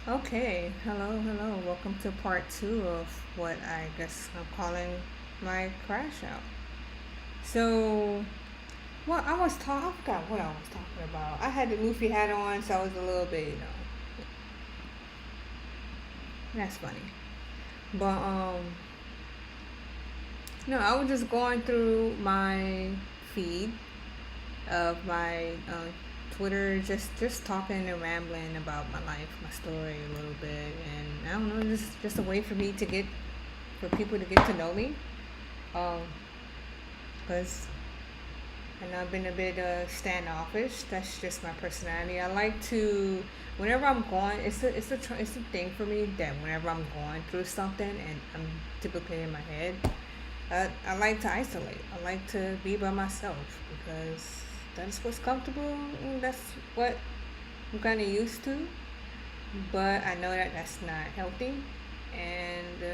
Okay, hello. Welcome to part two of what I guess I'm calling my crash out. So, I forgot what I was talking about. I had the Luffy hat on, so I was a little bit, that's funny. But, no, I was just going through my feed of my Twitter, just talking and rambling about my life, my story a little bit, and I don't know, just a way for people to get to know me. Um, because I know I've been a bit standoffish. That's just my personality. I like to, whenever I'm going, it's a thing for me that whenever I'm going through something and I'm typically in my head, I like to isolate. I like to be by myself because that's what's comfortable. And that's what I'm kind of used to. But I know that that's not healthy, and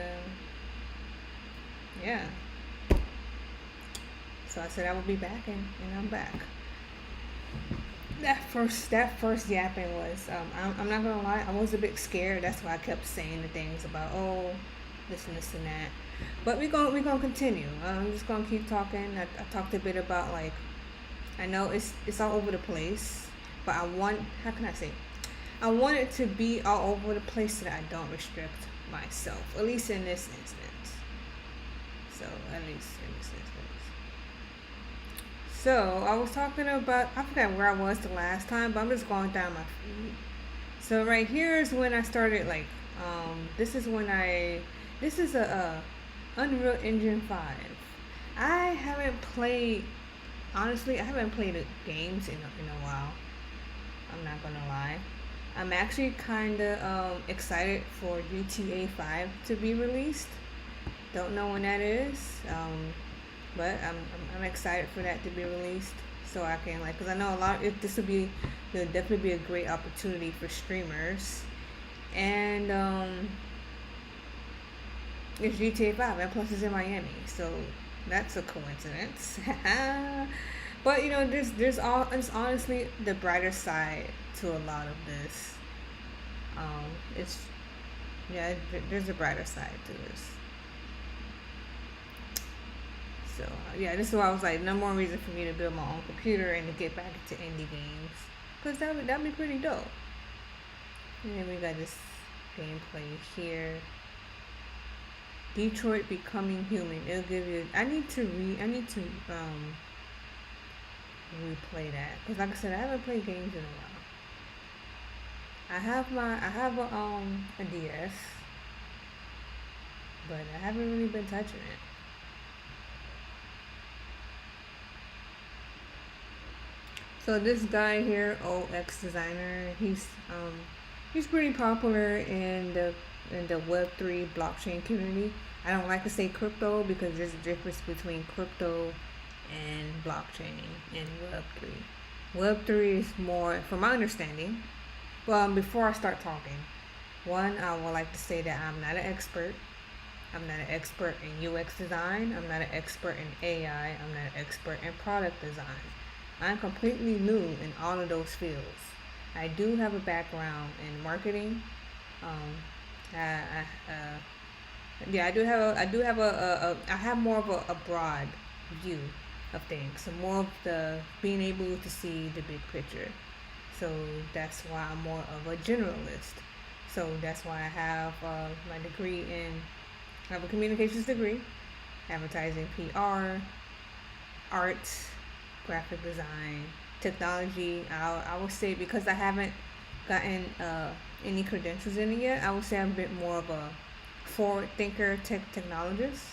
yeah. So I said I would be back, and I'm back. That first yapping was I'm not gonna lie, I was a bit scared. That's why I kept saying the things about this and that. But we gonna continue. I'm just gonna keep talking. I talked a bit about like I know it's all over the place, but I want how can I say I want it to be all over the place so that I don't restrict myself. At least in this instance. So at least in this instance. So I was talking about I forgot where I was the last time, but I'm just going down my feed. So right here is when I started like this is when I this is a Unreal Engine 5. I haven't played honestly, I haven't played games in a while. I'm not gonna lie. I'm actually kind of excited for GTA 5 to be released. Don't know when that is. But I'm excited for that to be released so I can like because I know a lot if this will definitely be a great opportunity for streamers and it's GTA 5 and plus it's in Miami so that's a coincidence. But there's all it's honestly the brighter side to a lot of this. It's yeah there's a brighter side to this. So yeah, this is why I was like, no more reason for me to build my own computer and to get back into indie games, cause that'd be pretty dope. And then we got this gameplay here. Detroit Becoming Human. It'll give you. I need to replay that, cause like I said, I haven't played games in a while. I have a DS, but I haven't really been touching it. So this guy here, OX designer, he's pretty popular in the Web3 blockchain community. I don't like to say crypto because there's a difference between crypto and blockchain and Web3. Web3 is more, from my understanding. Well, before I start talking, one, I would like to say that I'm not an expert. I'm not an expert in UX design. I'm not an expert in AI. I'm not an expert in product design. I'm completely new in all of those fields. I do have a background in marketing. Um, yeah, I have more of a broad view of things. So more of the being able to see the big picture. So that's why I'm more of a generalist. So that's why I have my degree I have a communications degree, advertising, PR, art, graphic design, technology. I would say because I haven't gotten any credentials in it yet, I would say I'm a bit more of a forward thinker, technologist,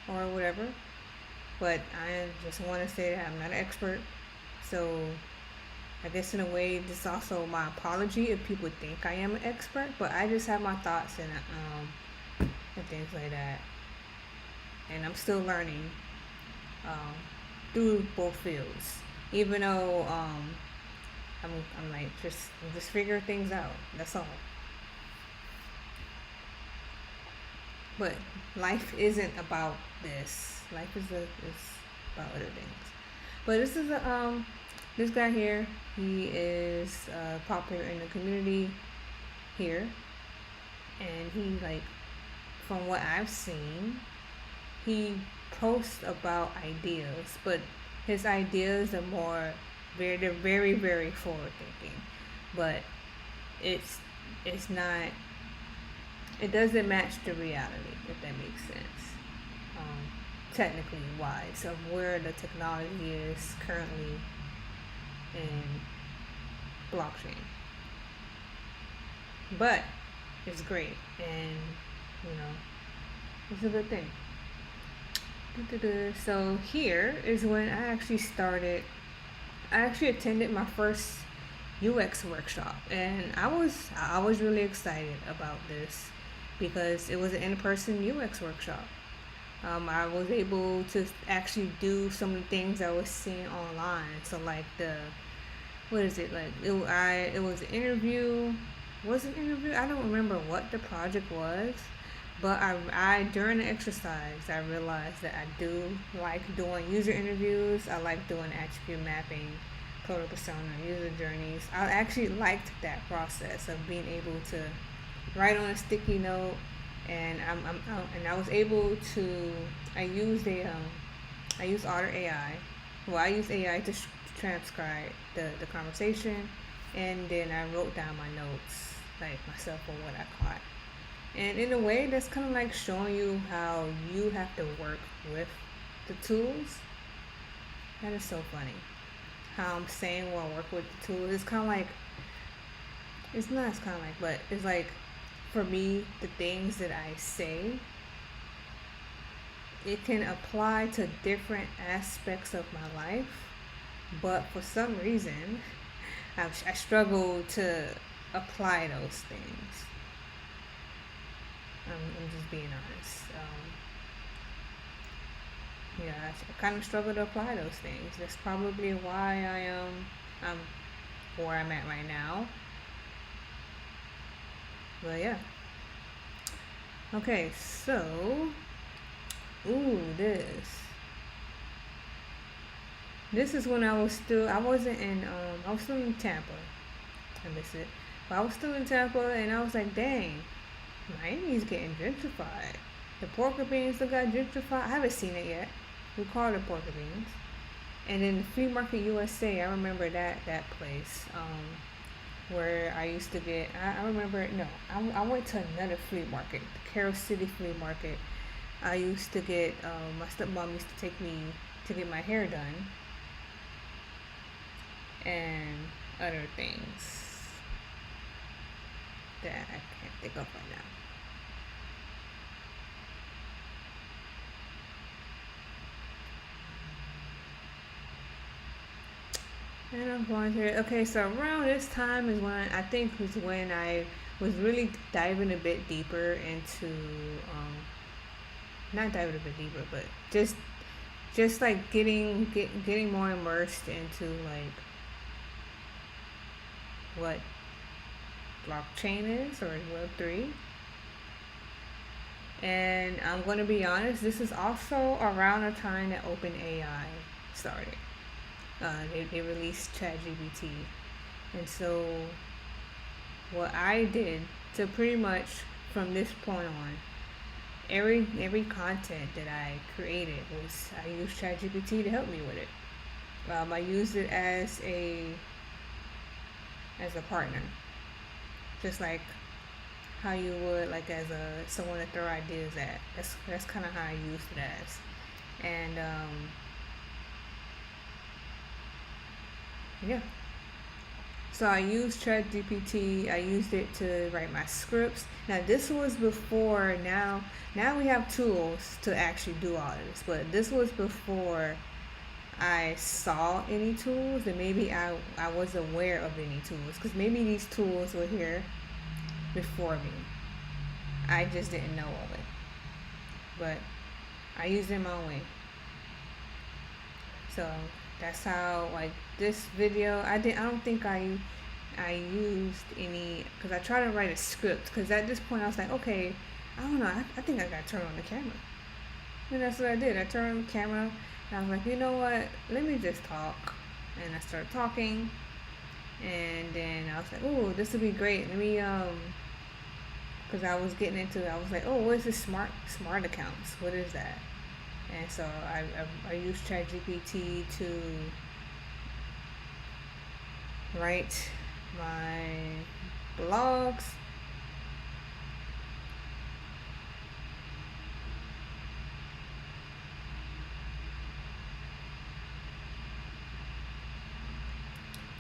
or whatever. But I just want to say that I'm not an expert. So I guess in a way, this is also my apology if people think I am an expert. But I just have my thoughts and things like that, and I'm still learning um, through both fields. Even though I'm like I'm just figuring things out. That's all. But life isn't about this. Life is about other things. But this guy here. He is popular in the community here. and he like, from what I've seen, he posts about ideas, but his ideas are more they're very very forward thinking, but it's it's not it doesn't match the reality, if that makes sense. Um, Technically wise of where the technology is currently in blockchain, but it's great and you know it's a good thing. So here is when I actually started. I actually attended my first UX workshop, and I was really excited about this because it was an in-person UX workshop. I was able to actually do some of the things I was seeing online. So like the what is it like? It was an interview. Was it an interview? I don't remember what the project was, but I during the exercise I realized that I do like doing user interviews. I like doing attribute mapping, color persona, user journeys. I actually liked that process of being able to write on a sticky note, and I was able to. I used I used Otter AI. Well, I used AI to transcribe the conversation, and then I wrote down my notes like myself or what I caught. And in a way, that's kind of like showing you how you have to work with the tools. That is so funny. How I'm saying well, work with the tools. It's kind of like it's not. It's kind of like, but it's like for me, the things that I say, it can apply to different aspects of my life. But for some reason, I struggle to apply those things. I'm just being honest. Yeah, I kind of struggle to apply those things. That's probably why I'm where I'm at right now. But yeah. Okay, so ooh, this is when I wasn't in I was still in Tampa. I miss it. But I was still in Tampa, and I was like, dang, Miami's getting gentrified. The pork beans that got gentrified. I haven't seen it yet. We call it pork beans. And then the Flea Market USA, I remember that place where I used to get. I remember no, I went to another flea market, the Carroll City Flea Market. I used to get. My stepmom used to take me to get my hair done and other things that I can't think of right now. And I'm going through it. Okay, so around this time is when I think was when I was really diving a bit deeper into, not diving a bit deeper, but just like getting more immersed into like what blockchain is or Web3. And I'm going to be honest, this is also around the time that OpenAI started. They released ChatGPT. And so what I did to pretty much from this point on, every content that I created was I used ChatGPT to help me with it. I used it as a partner, just like how you would like as a someone to throw ideas at. That's kind of how I used it as, and yeah. So I used ChatGPT. I used it to write my scripts. Now this was before. Now we have tools to actually do all of this, but this was before I saw any tools, and maybe I was aware of any tools because maybe these tools were here before me. I just didn't know of it, but I used it in my own way. So that's how like this video. I don't think I used any because I tried to write a script because at this point I was like, okay, I don't know. I think I got to turn on the camera. And that's what I did. I turned on the camera and I was like, you know what? Let me just talk. And I started talking, and then I was like, oh, this would be great. because I was getting into it. I was like, oh, what is this smart accounts? What is that? And so I use ChatGPT to write my blogs.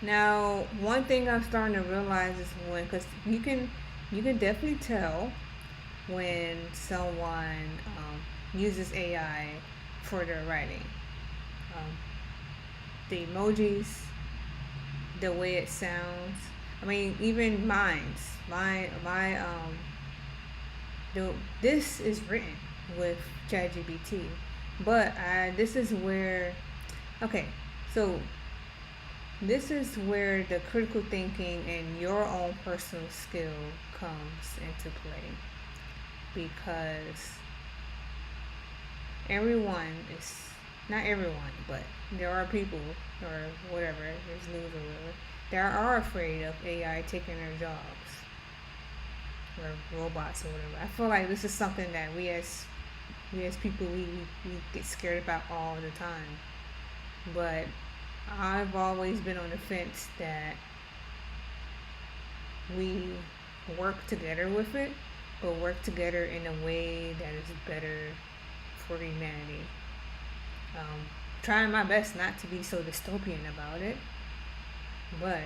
Now, one thing I'm starting to realize is when, because you can definitely tell when someone uses AI for their writing. Um, the emojis, the way it sounds. I mean, even mine's. The this is written with ChatGPT, but this is where, okay, so this is where the critical thinking and your own personal skill comes into play, because everyone is, not everyone, but there are people or whatever, there's news or whatever, that are afraid of AI taking their jobs or robots or whatever. I feel like this is something that we as people we get scared about all the time. But I've always been on the fence that we work together with it, but work together in a way that is better for humanity. Um, Trying my best not to be so dystopian about it, but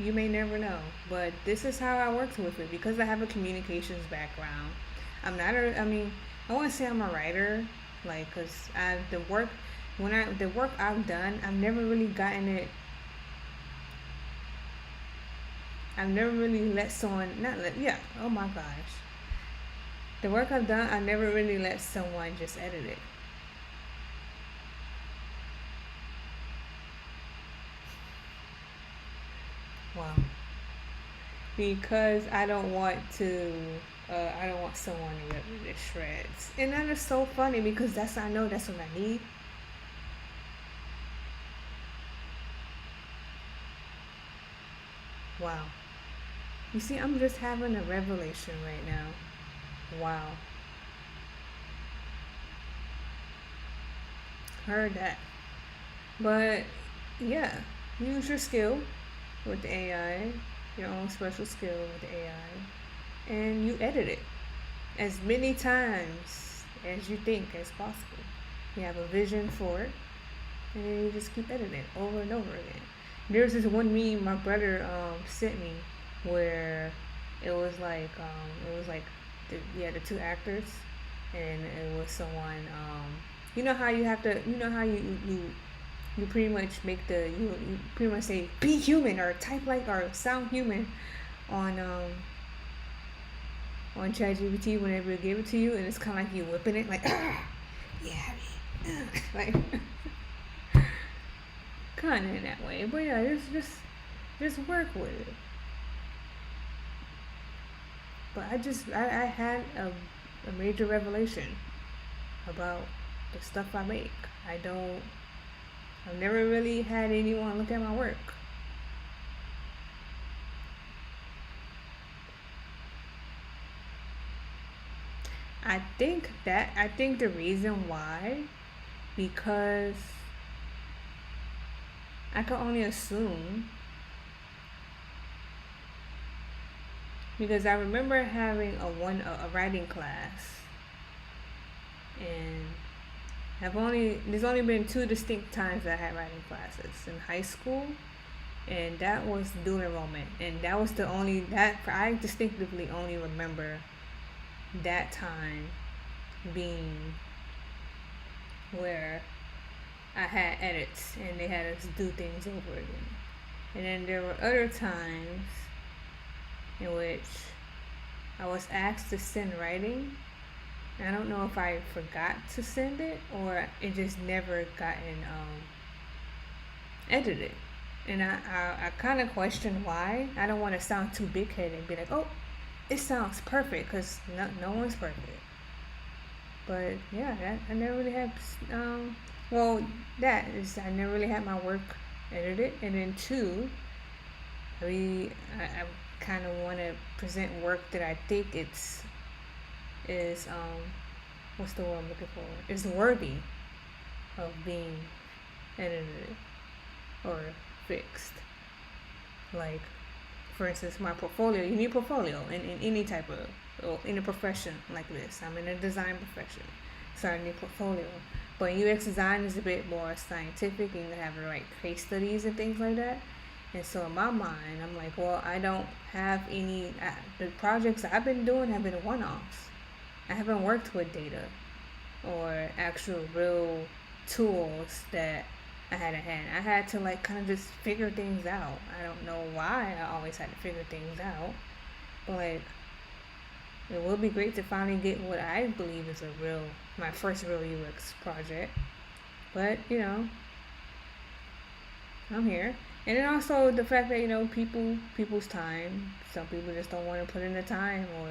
you may never know. But this is how I worked with it because I have a communications background. I mean, I want to say I'm a writer, like, cause the work I've done, I've never really gotten it. I've never really let someone, not let, yeah, oh my gosh. The work I've done, I never really let someone just edit it. Wow. Because I don't want someone to rip me to shreds. And that is so funny because I know that's what I need. Wow. You see, I'm just having a revelation right now. Wow. Heard that. But yeah, use your skill with the AI, your own special skill with the AI, and you edit it as many times as you think as possible. You have a vision for it, and then you just keep editing it over and over again. There's this one meme my brother sent me where it was like the two actors, and it was someone you know how you have to you know how you pretty much you pretty much say be human or type like or sound human on ChatGPT whenever it gave it to you, and it's kind of like you whipping it like yeah, like kind of in that way. But yeah, just work with it. But I had a major revelation about the stuff I make. I've never really had anyone look at my work. I think the reason why, because I can only assume, because I remember having a writing class, and there's only been two distinct times that I had writing classes in high school, and that was dual enrollment, and that was the only that I distinctively only remember that time being where I had edits and they had us do things over again. And then there were other times in which I was asked to send writing. And I don't know if I forgot to send it or it just never gotten edited. And I kind of question why. I don't want to sound too big headed and be like, oh, it sounds perfect, because no one's perfect. But yeah, I never really had, well, that is, I never really had my work edited. And then two, I kind of want to present work that I think is what's the word I'm looking for? Is worthy of being edited or fixed. Like, for instance, my portfolio. You need a portfolio in any type of, or in a profession like this. I'm in a design profession, so I need a portfolio. But UX design is a bit more scientific, and you have to write case studies and things like that. And so in my mind, I'm like, well, I don't have any. The projects I've been doing have been one-offs. I haven't worked with data or actual real tools that I had a hand. I had to like kind of just figure things out. I don't know why I always had to figure things out, but like it would be great to finally get what I believe is my first real UX project. But I'm here. And then also the fact that people's time. Some people just don't want to put in the time or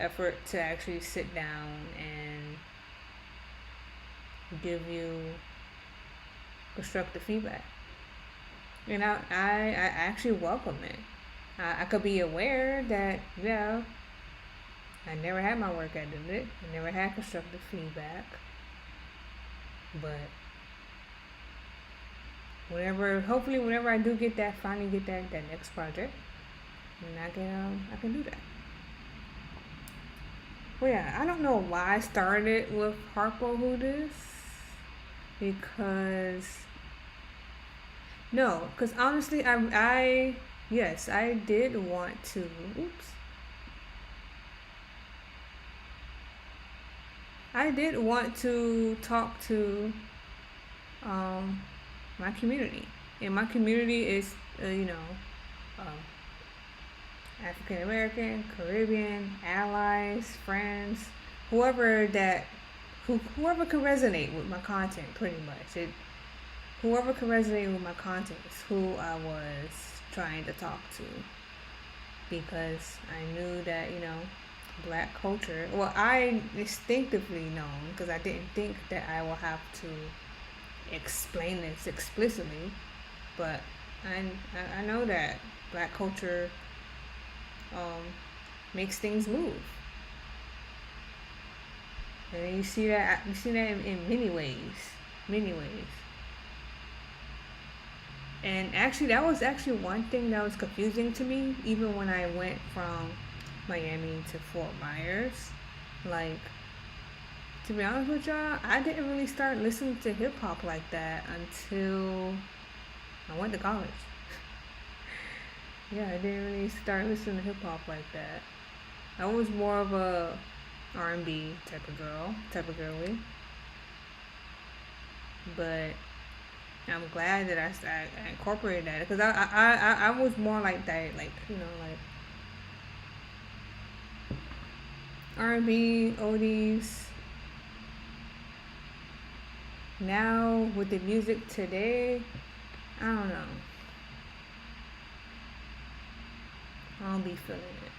effort to actually sit down and give you constructive feedback. And I actually welcome it. I could be aware that, I never had my work edited. I never had constructive feedback. But hopefully whenever I do finally get that next project, and I can do that. Well, yeah, I don't know why I started with Harpo Who This. Because honestly, yes, I did want to. Oops. I did want to talk to my community, and my community is African American, Caribbean, allies, friends, whoever can resonate with my content. Pretty much, whoever can resonate with my content is who I was trying to talk to, because I knew that Black culture. Well, I instinctively known, because I didn't think that I will have to explain this explicitly, but I know that Black culture makes things move, and you see that in many ways. And actually, that was actually one thing that was confusing to me, even when I went from Miami to Fort Myers. Like, to be honest with y'all, I didn't really start listening to hip hop like that until I went to college. Yeah, I didn't really start listening to hip hop like that. I was more of a R&B type of girly. But I'm glad that I incorporated that, because I was more like that, like R&B, oldies. Now with the music today, I don't know. I don't be feeling it.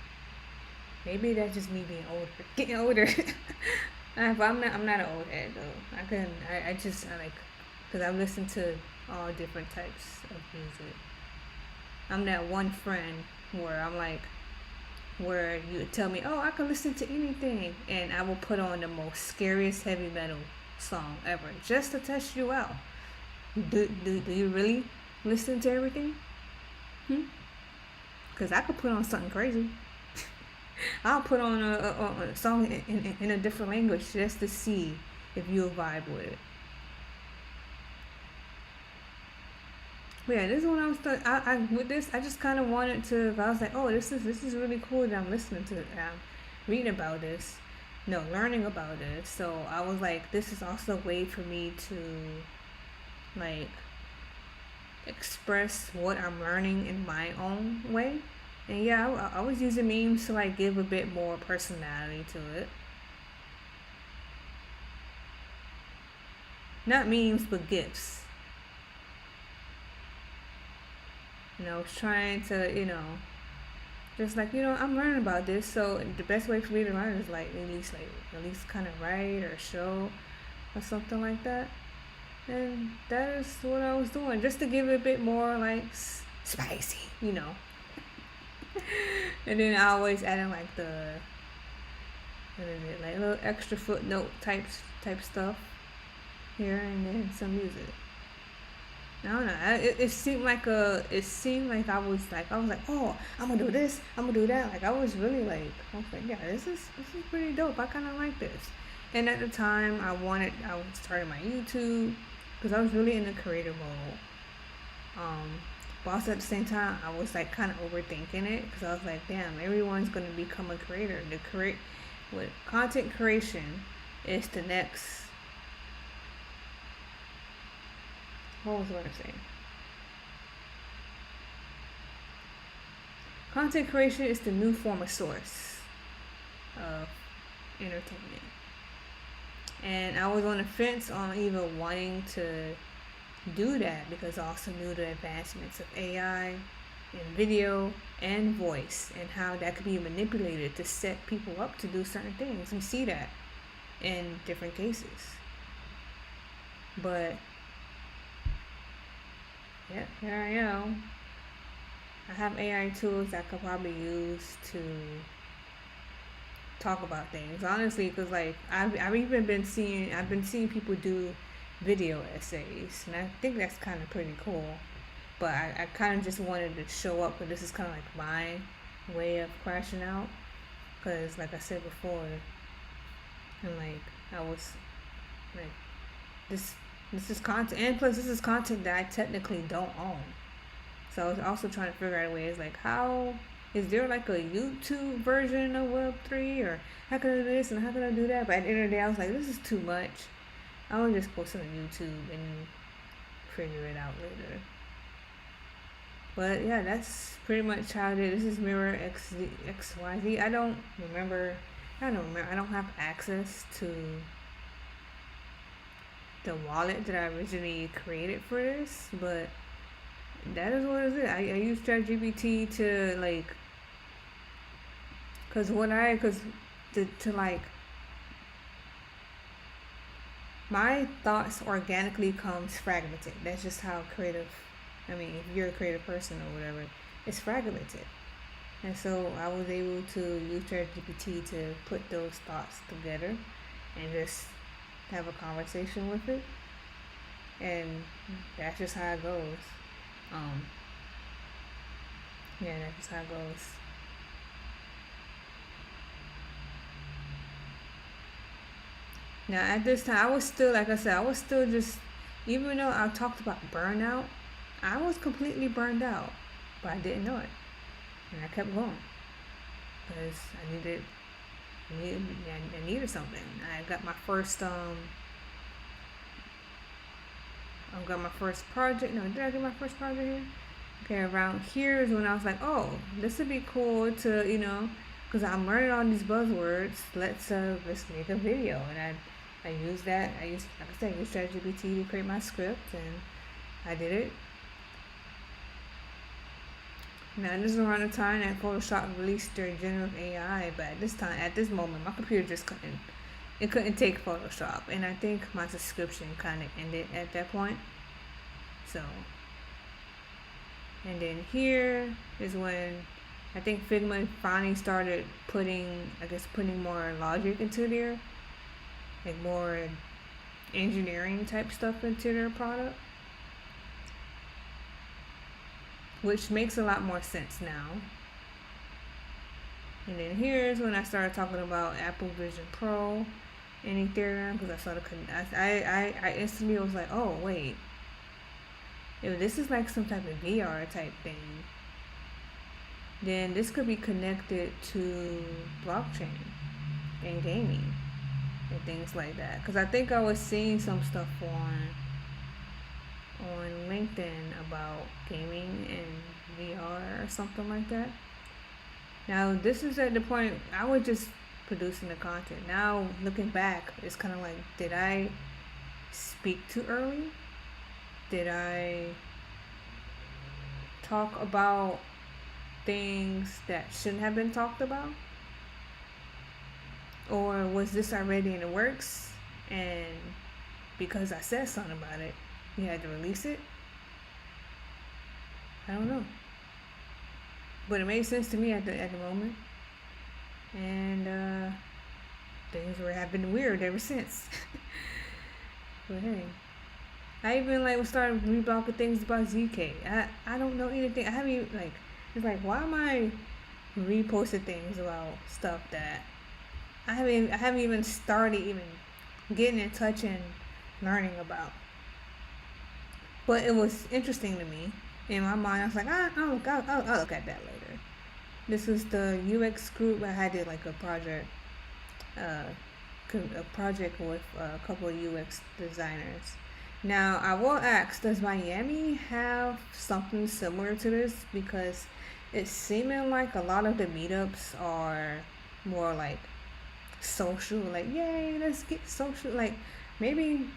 Maybe that's just me being older, getting older. But I'm not an old head though. I like, because I listen to all different types of music. I'm that one friend where I'm like, where you tell me, oh, I can listen to anything, and I will put on the most scariest heavy metal song ever just to test you out. Do you really listen to everything? Because I could put on something crazy. I'll put on a song in a different language just to see if you'll vibe with it. But yeah, this is when I was with this. I just kind of wanted to. I was like, oh, this is really cool that I'm listening to. I'm reading about this, learning about this. So I was like, this is also a way for me to like express what I'm learning in my own way. And yeah, I was using memes to like give a bit more personality to it. Not memes, but GIFs. I was trying to, just like, I'm learning about this. So the best way for me to learn is like at least kind of write or show or something like that. And that is what I was doing, just to give it a bit more like spicy. And then I always add in like the what is it, like little extra footnote type stuff here, and then some music. I don't know. It seemed like I was like, oh, I'm gonna do this, I'm gonna do that. Like I was really like, I was like, yeah, this is pretty dope. I kind of like this. And at the time, I was starting my YouTube because I was really in the creator mode. Um, but also at the same time, I was like kind of overthinking it because I was like, damn, everyone's gonna become a creator. With content creation is the next. What was what I'm saying? Content creation is the new form of source of entertainment. And I was on the fence on even wanting to do that because I also knew the advancements of AI and video and voice and how that could be manipulated to set people up to do certain things. We see that in different cases. But yeah, here I am. I have AI tools I could probably use to talk about things. Honestly, because like I've been seeing people do video essays, and I think that's kind of pretty cool. But I kind of just wanted to show up, but this is kind of like my way of crashing out. Because like I said before, and like I was like this this is content, and plus this is content that I technically don't own. So I was also trying to figure out ways like how is there like a YouTube version of Web3, or how can I do this and how can I do that? But at the end of the day, I was like, this is too much. I will just post it on YouTube and figure it out later. But yeah, that's pretty much how it is. This is Mirror XYZ. I don't remember. I don't remember. I don't have access to the wallet that I originally created for this, but that is what it is. I use ChatGPT to like, cause to like my thoughts organically comes fragmented. That's just how creative. I mean, if you're a creative person or whatever, it's fragmented. And so I was able to use ChatGPT to put those thoughts together and just have a conversation with it. And that's just how it goes. Um, yeah, that's just how it goes. Now, at this time, I was still, like I said, I was still just, even though I talked about burnout, I was completely burned out, but I didn't know it. And I kept going because I needed something. I got my first, I got my first project. No, did I get my first project here? Okay, around here is when I was like, oh, this would be cool to, because I'm learning all these buzzwords. Let's make a video. And I used that. Like I said, I used ChatGPT to create my script, and I did it. Now this is around the time that Photoshop released their generative AI, but at this moment, my computer just couldn't take Photoshop, and I think my subscription kind of ended at that point. So, and then here is when I think Figma finally started putting more logic into their, like more engineering type stuff into their product, which makes a lot more sense now. And then here's when I started talking about Apple Vision Pro and Ethereum, because I started I instantly was like, oh wait, if this is like some type of VR type thing, then this could be connected to blockchain and gaming and things like that. Because I think I was seeing some stuff on LinkedIn about gaming and VR or something like that. Now this is at the point I was just producing the content. Now looking back, it's kind of like, did I speak too early? Did I talk about things that shouldn't have been talked about? Or was this already in the works, and because I said something about it, you had to release it? I don't know. but it made sense to me at the moment, and things have been weird ever since. But hey, I even like started reblocking things about ZK. I don't know anything. I haven't even like. It's like, why am I reposting things about stuff that I haven't even started even getting in touch and learning about. But it was interesting to me. In my mind, I was like, I'll look at that later. This was the UX group. I had did like uh, a project with a couple of UX designers. Now, I will ask, does Miami have something similar to this? Because it's seeming like a lot of the meetups are more like social, like, yay, let's get social. Like, maybe,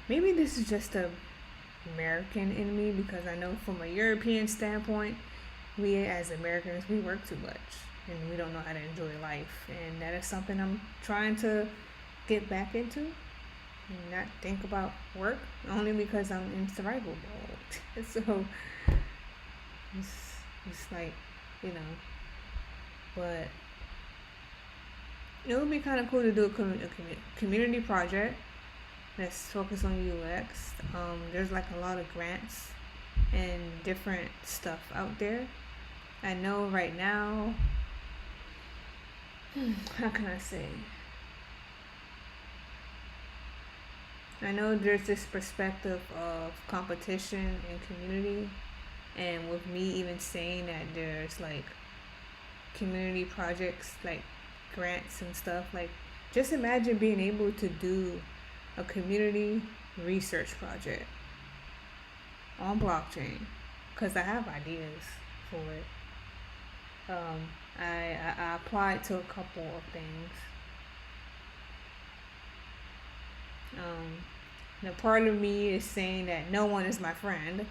maybe this is just a American in me, because I know from a European standpoint, we as Americans, we work too much and we don't know how to enjoy life. And that is something I'm trying to get back into and not think about work, only because I'm in survival mode. So it's like, you know, but it would be kind of cool to do a community project that's focused on UX. There's like a lot of grants and different stuff out there. I know right now, how can I say? I know there's this perspective of competition and community, and with me even saying that there's like community projects, like grants and stuff, like just imagine being able to do a community research project on blockchain, because I have ideas for it. I applied to a couple of things. Now part of me is saying that no one is my friend,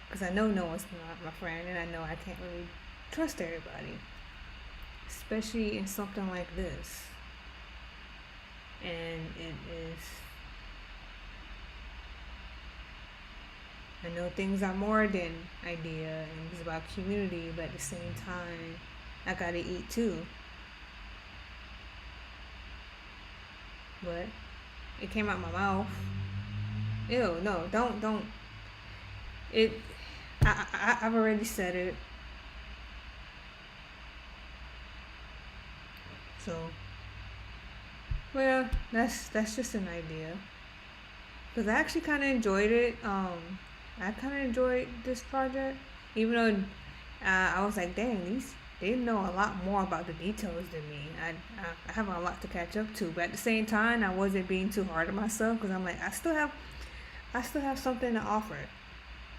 because I know no one's not my friend, and I know I can't really trust everybody, especially in something like this. And it is, I know things are more than idea and it's about community, but at the same time, I gotta eat too. But it came out my mouth. Ew, no, don't. It, I've already said it. So, well, that's just an idea. Because I actually kind of enjoyed it. I kind of enjoyed this project, even though I was like, dang, they know a lot more about the details than me. I have a lot to catch up to, but at the same time, I wasn't being too hard on myself, because I'm like, I still have something to offer.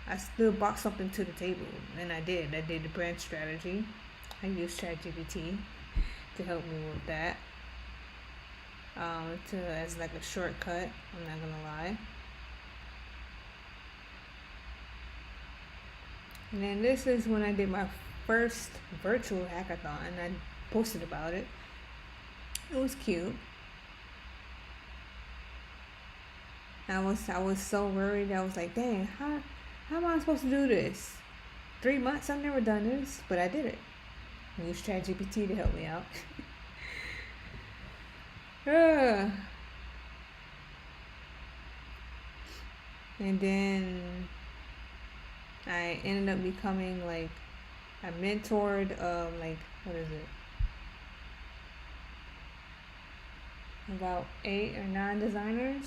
I still brought something to the table, and I did. I did the brand strategy. I used ChatGPT to help me with that. As like a shortcut. I'm not gonna lie. And then this is when I did my first virtual hackathon, and I posted about it. It was cute. I was so worried. I was like, dang, how am I supposed to do this? 3 months? I've never done this, but I did it. I used ChatGPT to help me out. And then I ended up becoming like, I mentored like, what is it? About 8 or 9 designers.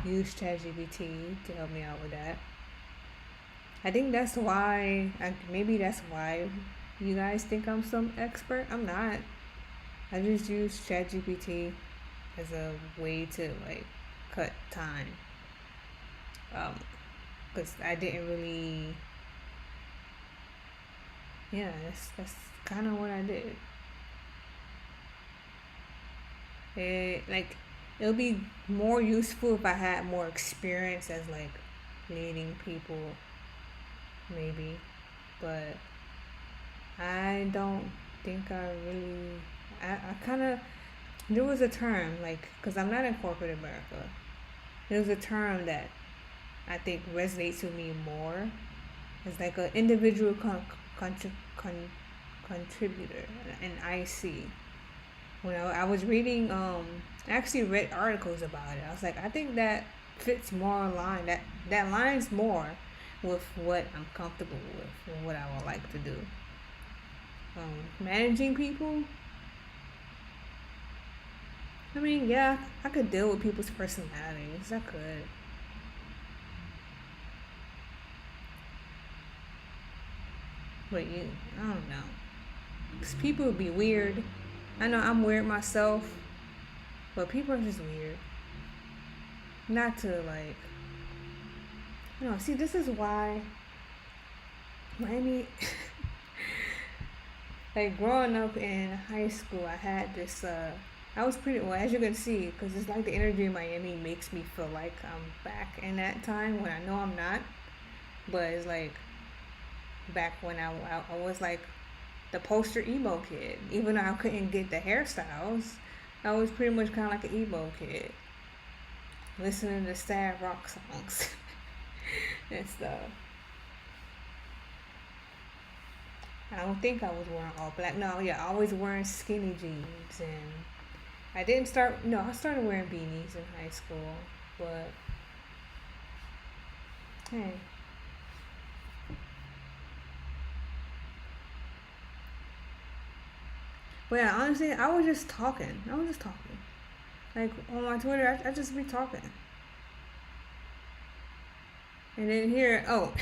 Used ChatGPT to help me out with that. I think that's why, maybe that's why you guys think I'm some expert. I'm not. I just use ChatGPT as a way to like cut time. Because I didn't really, yeah, that's kind of what I did. It'll be more useful if I had more experience as like leading people, maybe, but I don't think I really. I kind of, there was a term, like, because I'm not in corporate America, there was a term that I think resonates with me more. It's like an individual con- contributor, an IC. When I was reading, I actually read articles about it. I was like, I think that fits more line. That lines more with what I'm comfortable with and what I would like to do. Managing people. I mean, yeah, I could deal with people's personalities. I could, but I don't know. 'Cause people would be weird. I know I'm weird myself, but people are just weird. Not to like, see, this is why Miami. Like growing up in high school, I had this. I was pretty well, as you can see, because it's like the energy in Miami makes me feel like I'm back in that time when I know I'm not. But it's like back when I was like the poster emo kid. Even though I couldn't get the hairstyles, I was pretty much kind of like an emo kid, listening to sad rock songs and stuff. I don't think I was wearing all black. No, yeah, I was wearing skinny jeans, and I didn't start. No, I started wearing beanies in high school, but hey, but yeah, honestly, I was just talking. I was just talking. Like on my Twitter, I just be talking. And then here, oh,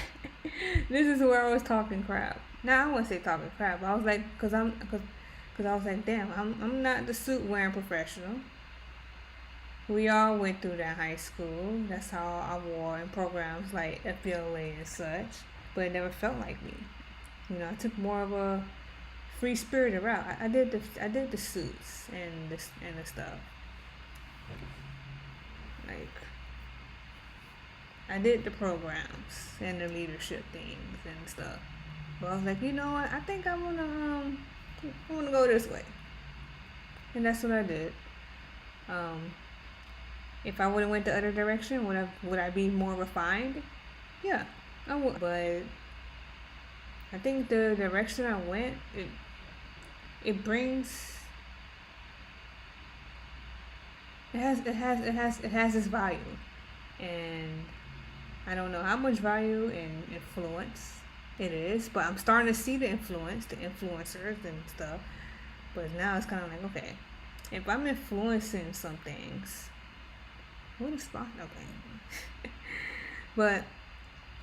this is where I was talking crap. Now I wouldn't say talking crap. I was like, cause I was like, damn, I'm not the suit wearing professional. We all went through that high school. That's how I wore in programs like FBLA and such. But it never felt like me. I took more of a free spirited route. I did the suits and the stuff. Like I did the programs and the leadership things and stuff. But I was like, you know what? I think I wanna go this way, and that's what I did. Um, if I would have went the other direction, would I be more refined? Yeah, I would. But I think the direction I went, it brings it has its value, and I don't know how much value and influence it is, but I'm starting to see the influence, the influencers and stuff. But now it's kind of like, okay, if I'm influencing some things, what is spot? Okay, but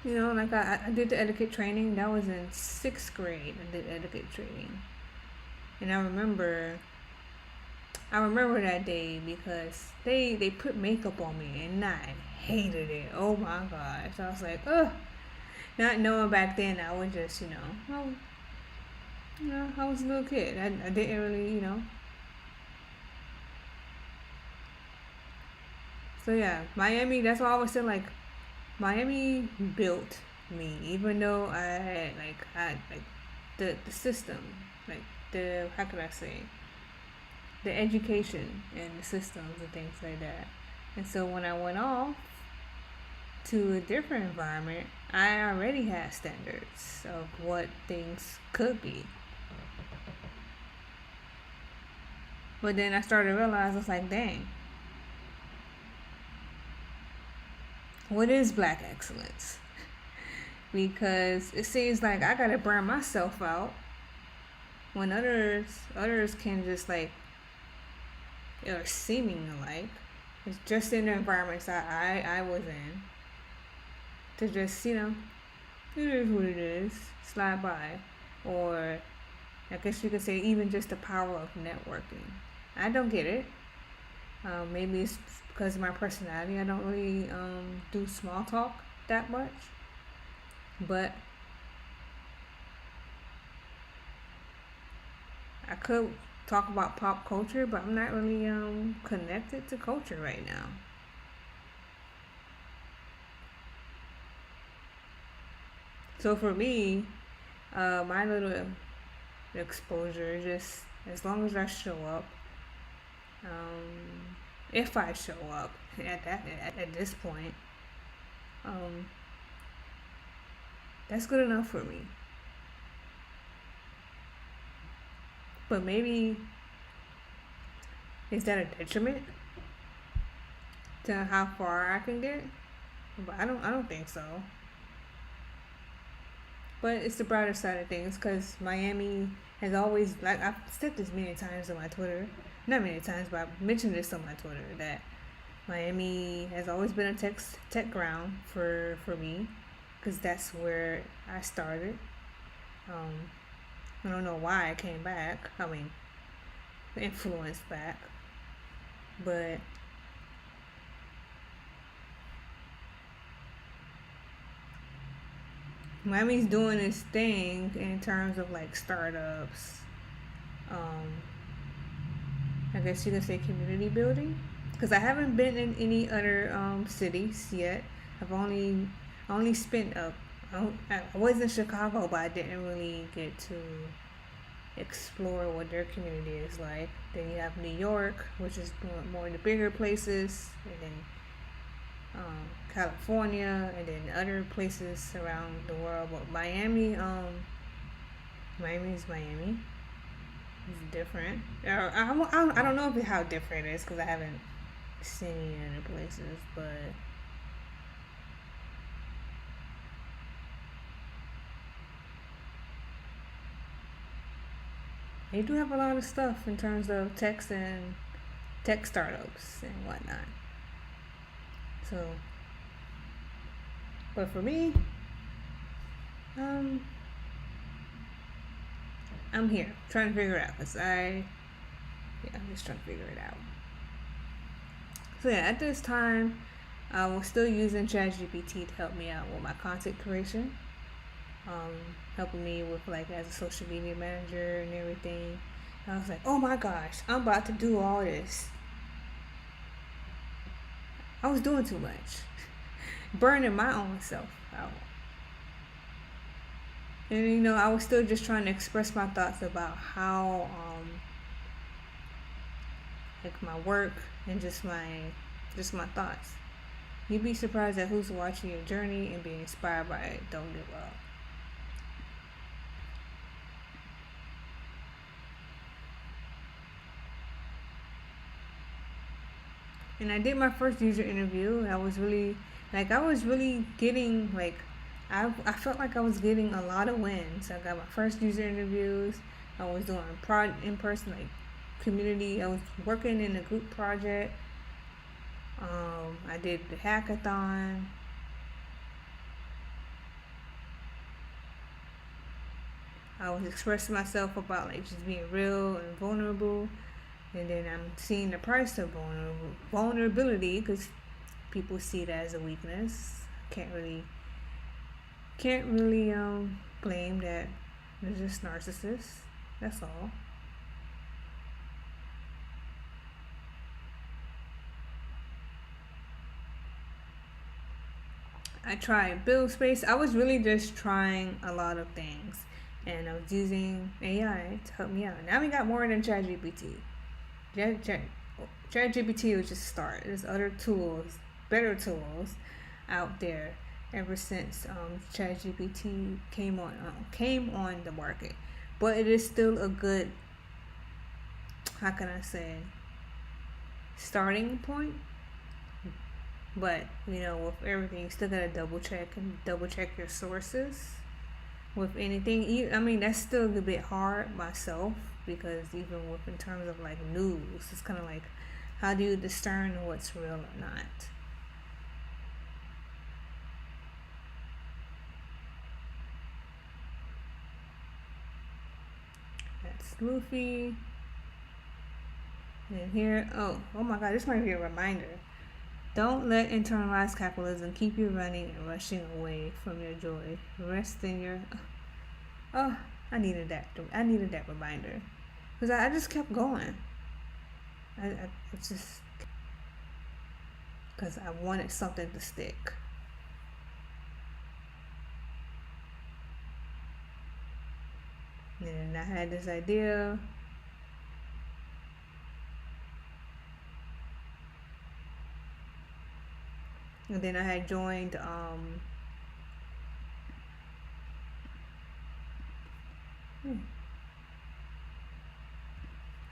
like I did the etiquette training. That was in sixth grade. I did etiquette training, and I remember that day because they put makeup on me and I hated it. Oh my gosh! I was like, ugh. Not knowing back then, I was just I was a little kid. I didn't really. So yeah, Miami. That's why I always said like Miami built me, even though I had like the system, like the how could I say the education and the systems and things like that. And so when I went off to a different environment, I already had standards of what things could be. But then I started to realize, I was like, dang, what is black excellence? Because it seems like I gotta burn myself out when others can just like, or seeming like, it's just in the environments that I was in, to just it is what it is, slide by, or I guess you could say even just the power of networking. I don't get it. Maybe it's because of my personality. I don't really do small talk that much, but I could talk about pop culture, but I'm not really connected to culture right now. So for me, my little exposure is just as long as I show up, um, if I show up at this point, um, that's good enough for me. but maybe is that a detriment to how far I can get? But I don't think so. But it's the brighter side of things because Miami has always, like I've said this many times on my Twitter, not many times, but I've mentioned this on my Twitter that Miami has always been a tech ground for me because that's where I started. Um, I don't know why I came back. I mean, influenced back, but Miami's doing its thing in terms of like startups. Um, I guess you can say community building, because I haven't been in any other cities yet. I've only spent I was in Chicago, but I didn't really get to explore what their community is like. Then you have New York, which is more the bigger places, and then California, and then other places around the world. But Miami is Miami. It's different. I don't know if how different it is because I haven't seen any other places, but they do have a lot of stuff in terms of tech startups and whatnot. So, but for me, um, I'm here trying to figure it out because I'm just trying to figure it out. So yeah, at this time, I was still using ChatGPT to help me out with my content creation, um, helping me with like as a social media manager and everything. And I was like, oh my gosh, I'm about to do all this. I was doing too much, burning my own self out. And I was still just trying to express my thoughts about how, like my work and just my thoughts. You'd be surprised at who's watching your journey and being inspired by it. Don't give up. And I did my first user interview, and I was really getting like, I felt like I was getting a lot of wins. I got my first user interviews. I was doing in person like community. I was working in a group project. I did the hackathon. I was expressing myself about like just being real and vulnerable, and then I'm seeing the price of vulnerability because people see it as a weakness. Can't really blame that. They're just narcissists. That's all. I tried build space. I was really just trying a lot of things, and I was using AI to help me out. Now we got more than ChatGPT. ChatGPT was just a start. There's other tools, better tools, out there ever since ChatGPT came on the market. But it is still a good, how can I say, starting point. But with everything, you still gotta double check your sources. With anything, I mean, that's still a bit hard myself because even with in terms of like news, it's kind of like, how do you discern what's real or not? That's Luffy. And here, oh my God, this might be a reminder. Don't let internalized capitalism keep you running and rushing away from your joy. Rest in your. Oh, I needed that. I needed that reminder because I just kept going. I just because I wanted something to stick. And I had this idea. And then I had joined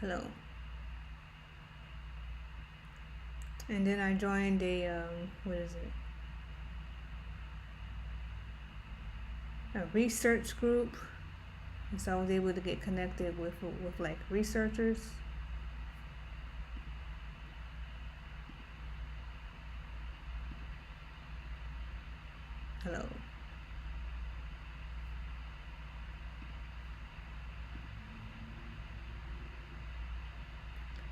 Hello. And then I joined a what is it? A research group. And so I was able to get connected with like researchers. Hello.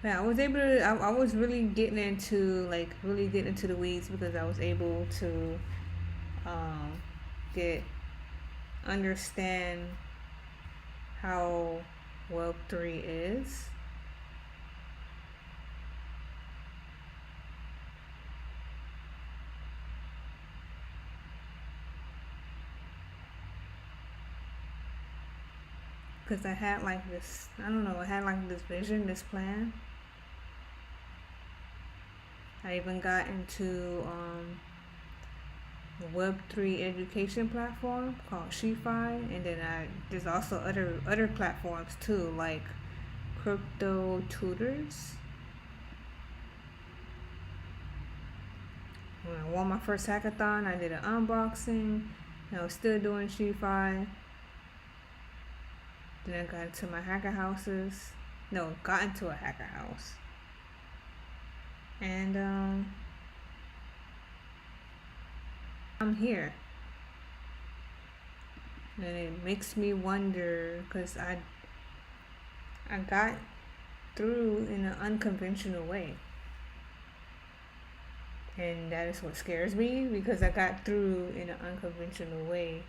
Yeah, I was able to. I was really getting into the weeds because I was able to um, get understand how Web3 is. Because I had like this, I don't know, I had like this vision, this plan. I even got into a Web3 education platform called Shify, and then there's also other platforms too, like crypto tutors. When I won my first hackathon, I did an unboxing. And I was still doing Shify. Then I got into my hacker houses. No, got into a hacker house. And I'm here. And it makes me wonder because I got through in an unconventional way. And that is what scares me because I got through in an unconventional way.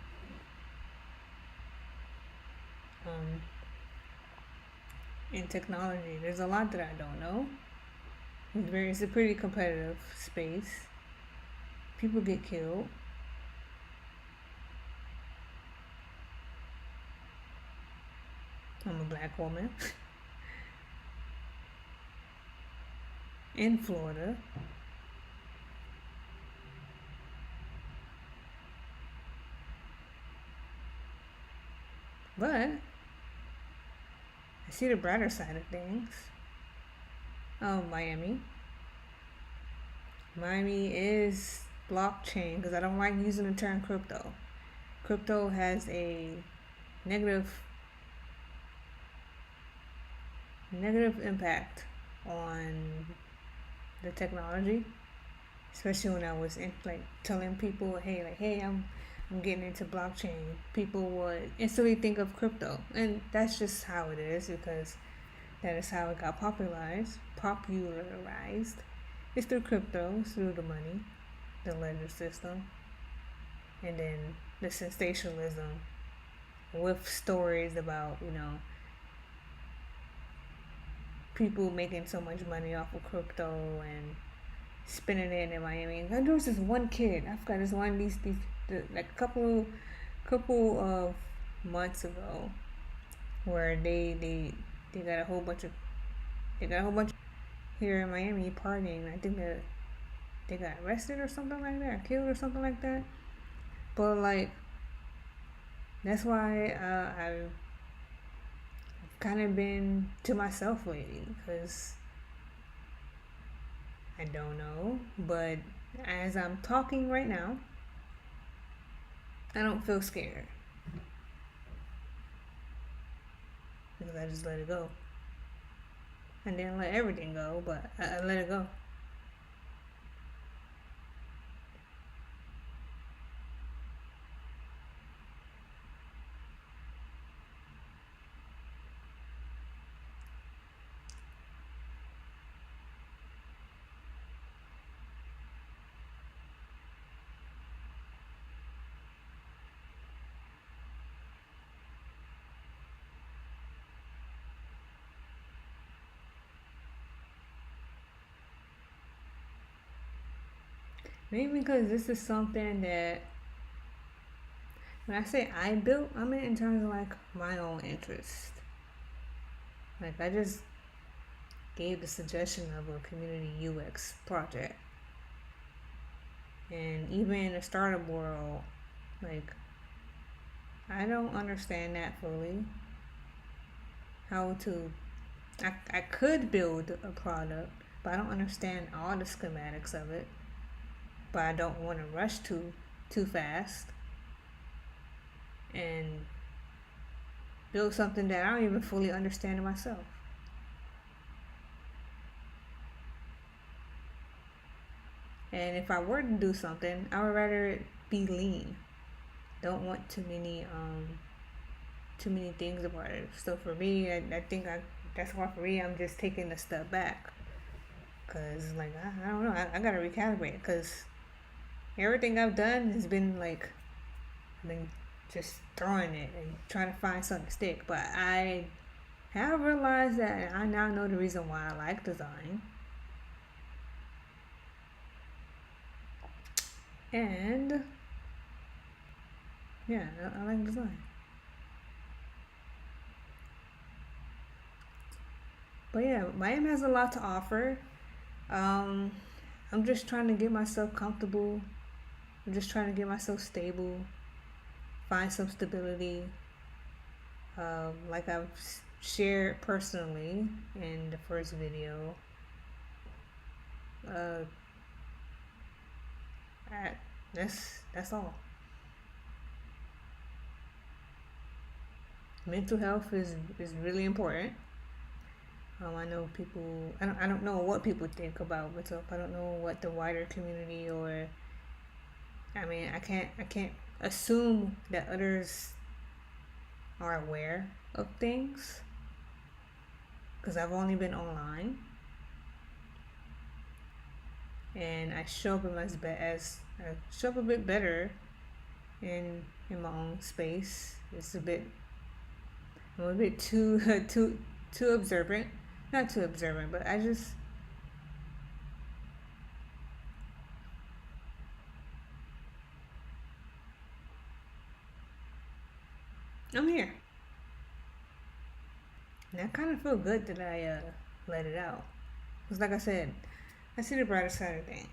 In technology, there's a lot that I don't know. It's a pretty competitive space. People get killed. I'm a black woman in Florida. But I see the brighter side of things. Oh, Miami. Miami is blockchain because I don't like using the term crypto. Crypto has a negative impact on the technology, especially when I was telling people, hey, I'm getting into blockchain. People would instantly think of crypto, and that's just how it is because that is how it got popularized. It's through crypto, it's through the money, the ledger system, and then the sensationalism with stories about people making so much money off of crypto and spending it in Miami. And there was this one kid. I forgot this one. Like a couple of months ago, where they got a whole bunch here in Miami partying. I think that they got arrested or something like that, or killed or something like that. But like, that's why I've kind of been to myself lately because I don't know. But as I'm talking right now, I don't feel scared because I just let it go. I didn't let everything go, but I let it go. Maybe because this is something that when I say I built, I mean in terms of like my own interest. Like I just gave the suggestion of a community UX project. And even in the startup world, like I don't understand that fully. How to I could build a product, but I don't understand all the schematics of it. But I don't want to rush too fast and build something that I don't even fully understand myself. And if I were to do something, I would rather it be lean. Don't want too many things about it. So for me, I think that's why for me I'm just taking a step back, cause like I don't know, I gotta recalibrate, cause everything I've done has been like been just throwing it and trying to find something to stick. But I have realized that I now know the reason why I like design. And yeah, I like design. But yeah, Miami has a lot to offer. Um, I'm just trying to get myself comfortable. I'm just trying to get myself stable, find some stability. Like I've shared personally in the first video. Uh, I, that's all. Mental health is really important. I know people. I don't know what people think about mental health. I don't know what the wider community or. I mean, I can't assume that others are aware of things because I've only been online and I show up as I show up a bit better in my own space. It's a bit I'm a bit too observant, not too observant, but I'm here, and I kind of feel good that I let it out. Because like I said, I see the brighter side of things.